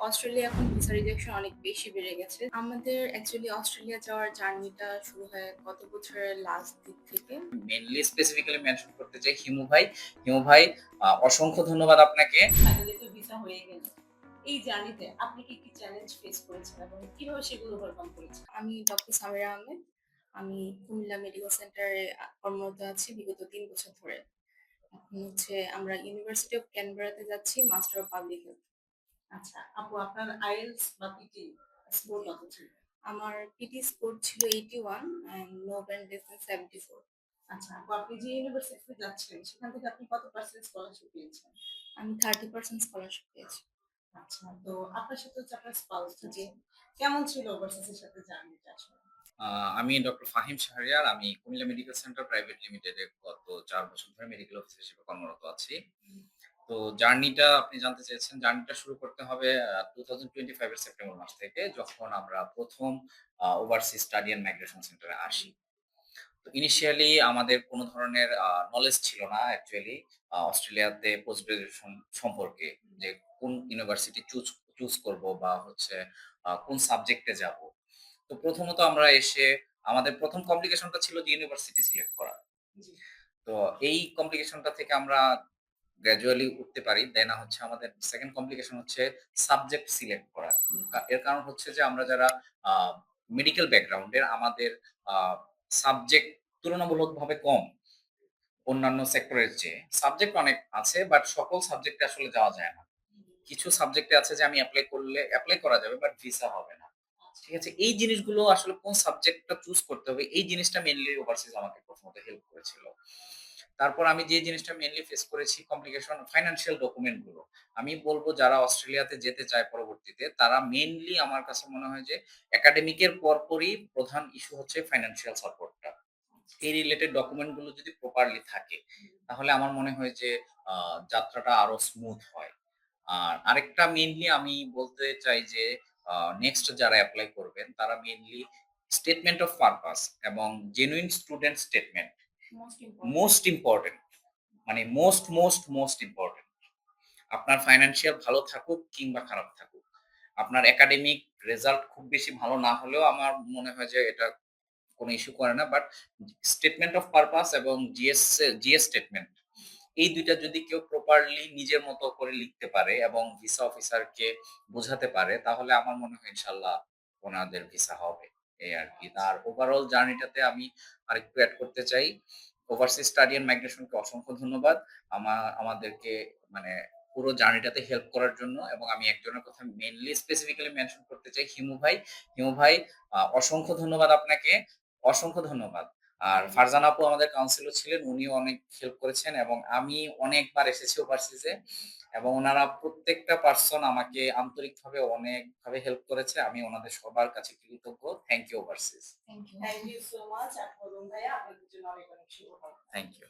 Australia এখন visa rejection অনেক বেশি বেড়ে গেছে। আমাদের অ্যাকচুয়ালি অস্ট্রেলিয়া যাওয়ার জার্নিটা শুরু হয় গত বছরের লাস্ট দিক থেকে। মেইনলি স্পেসিফিক্যালি মেনশন করতে চাই হিমু ভাই। হিমু ভাই অসংখ্য ধন্যবাদ আপনাকে। ফাইনালি তো ভিসা হয়ে গেল। এই জার্নিতে আপনি কি চ্যালেঞ্জ ফেস করেছেন এবং কিভাবে সেগুলো ওভারকাম করেছেন? আমি ডক্টর সামিরা আহমেদ। আমি কুমিল্লা মেডিকেল সেন্টারে কর্মরত আছি বিগত ৩ বছর ধরে। এখন আমরা ইউনিভার্সিটি অফ ক্যানবেরাতে যাচ্ছি মাস্টার অফ পাবলিক হেলথ। আচ্ছা, আপু আপনার আইএলটিএস বা পিটি স্কোর কত ছিল? আমার পিটি স্কোর ছিল 81 অ্যান্ড নো ব্যান্ড ডিসটেন্স 74। আচ্ছা, আপু আপনি যে ইউনিভার্সিটিতে যাচ্ছেন সেখান থেকে আপনি কত পার্সেন্ট স্কলারশিপ পেয়েছেন? আমি 30% স্কলারশিপ পেয়েছি। আচ্ছা, তো আপনার সাথে হচ্ছে আপনার স্পাউস জি। যাচ্ছে। কেমন ছিল ওভারসিজের সাথে জার্নিটা আসলে? আমি ডক্টর ফাহিম শাহরিয়ার। আমি কুমিল্লা মেডিকেল সেন্টার প্রাইভেট লিমিটেডে গত ৪ বছর ধরে মেডিকেল অফিসার হিসেবে কর্মরত আছি। তো জার্নিটা আপনি জানতে চেয়েছেন, জার্নিটা শুরু করতে হবে 2025 এর সেপ্টেম্বর মাস থেকে, যখন আমরা ১ম ওভারসিজ স্টাডি অ্যান্ড মাইগ্রেশন সেন্টারে আসি। তো ইনিশিয়ালি আমাদের কোনো ধরনের নলেজ ছিল না অ্যাকচুয়ালি অস্ট্রেলিয়াতে পোস্ট গ্রাজুয়েশন সম্পর্কে, যে কোন ইউনিভার্সিটি চুজ চুজ করব বা হচ্ছে কোন সাবজেক্টে যাব। তো প্রথমত আমরা এসে আমাদের ১ম কমপ্লিকেশনটা ছিল যে ইউনিভার্সিটি সিলেক্ট করা। জি। তো এই কমপ্লিকেশনটা থেকে আমরা গ্র্যাজুয়ালি উঠতে পারি। দেন হচ্ছে আমাদের 2nd কমপ্লিকেশন হচ্ছে সাবজেক্ট সিলেক্ট করা। এর কারণ হচ্ছে যে আমরা যারা আ মেডিকেল ব্যাকগ্রাউন্ডের, আমাদের আ সাবজেক্ট তুলনামূলকভাবে কম অন্যান্য সেক্টরের চেয়ে। সাবজেক্ট অনেক আছে বাট সকল সাবজেক্টে আসলে যাওয়া যায় না। কিছু সাবজেক্টে আছে যে আমি এপ্লাই করলে এপ্লাই করা যাবে বাট ভিসা হবে না। ঠিক আছে? এই জিনিসগুলো আসলে কোন সাবজেক্টটা চুজ করতে হবে, এই জিনিসটা মেইনলি ওভারসিজ আমাকে প্রথমত হেল্প করেছিল। তারপর আমি যে জিনিসটা মেইনলি ফেস করেছি কমপ্লিকেশন ফাইন্যান্সিয়াল ডকুমেন্ট গুলো। আমি বলব যারা অস্ট্রেলিয়াতে যেতে চায় পরবর্তীতে, তারা মেইনলি আমার কাছে মনে হয় যে একাডেমিকের পরপরই প্রধান ইস্যু হচ্ছে ফাইন্যান্সিয়াল সাপোর্টটা। এই রিলেটেড ডকুমেন্ট গুলো যদি প্রপারলি থাকে, তাহলে আমার মনে হয় যে আ যাত্রাটা আরো স্মুথ হয়। আর আরেকটা মেইনলি আমি বলতে চাই যে নেক্সট যারা এপ্লাই করবেন তারা মেইনলি স্টেটমেন্ট অফ পারপাস এবং genuine student statement most important. Most important, মানে মোস্ট ইম্পোর্টেন্ট। আপনার ফাইন্যান্সিয়াল ভালো থাকুক কিংবা খারাপ থাকুক, আপনার একাডেমিক রেজাল্ট খুব বেশি ভালো না হলেও আমার মনে হয় যে এটা কোনো ইস্যু করে না। বাট স্টেটমেন্ট অফ পারপাস এবং জিএস স্টেটমেন্ট, এই ২ টা যদি কেউ প্রপারলি নিজের মতো করে লিখতে পারে এবং ভিসা অফিসারকে বোঝাতে পারে, তাহলে আমার মনে হয় ইনশাআল্লাহ ওনাদের ভিসা হবে। এই আরকি। আর ওভারঅল জার্নিটাতে আমি আরেকটু এড করতে চাই। ওভারসিজ স্টাডি অ্যান্ড মাইগ্রেশন কে অসংখ্য ধন্যবাদ। আমাদেরকে মানে পুরো জার্নিটাতে হেল্প করার জন্য, এবং আমি একজনের কথা মেইনলি স্পেসিফিক্যালি মেনশন করতে চাই, হিমু ভাই। হিমু ভাই অসংখ্য ধন্যবাদ আপনাকে। অসংখ্য ধন্যবাদ। আর ফারজানা আপু আমাদের কাউন্সিলর ছিলেন। উনিও অনেক হেল্প করেছেন এবং আমি অনেকবার এসেছি ওভারসিজে, এবং উনারা প্রত্যেকটা পারসন আমাকে আন্তরিকভাবে অনেকভাবে হেল্প করেছে। আমি উনাদের সবার কাছে কৃতজ্ঞ। Thank you overseas. Thank you. Thank you so much আপু এবং ভাইয়া আপনাদের জন্য অনেক শুভকামনা। Thank you.